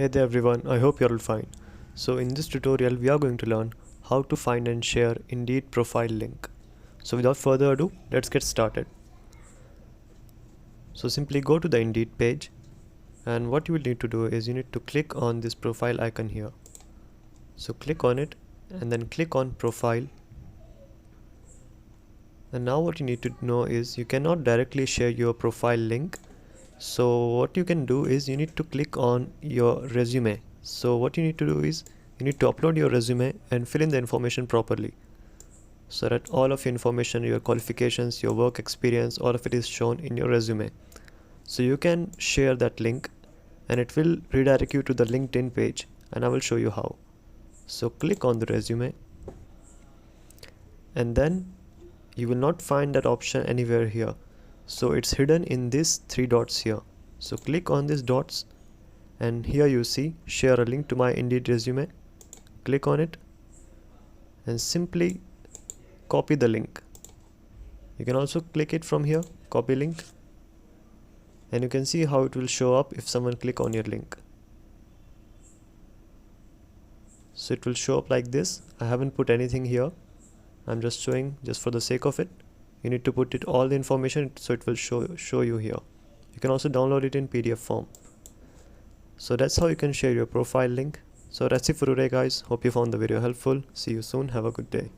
Hey there everyone, I hope you're all fine. So in this tutorial we are going to learn how to find and share Indeed profile link. So without further ado, let's get started. So simply go to the Indeed page, and what you will need to do is you need to click on this profile icon here. So click on it and then click on profile. And now what you need to know is you cannot directly share your profile link. So what you can do is you need to click on your resume. So what you need to do is you need to upload your resume and fill in the information properly, so that all of your information, your qualifications, your work experience, all of it is shown in your resume. So you can share that link and it will redirect you to the LinkedIn page, and I will show you how. So click on the resume and then you will not find that option anywhere here. So it's hidden in these three dots here. So click on these dots and here you see share a link to my Indeed resume. Click on it and simply copy the link. You can also click it from here, copy link, and you can see how it will show up if someone click on your link. So it will show up like this. I haven't put anything here, I'm just showing just for the sake of it. You need to put it all the information, so it will show you here. You can also download it in PDF form. So that's how you can share your profile link. So that's it for today guys. Hope you found the video helpful. See you soon. Have a good day.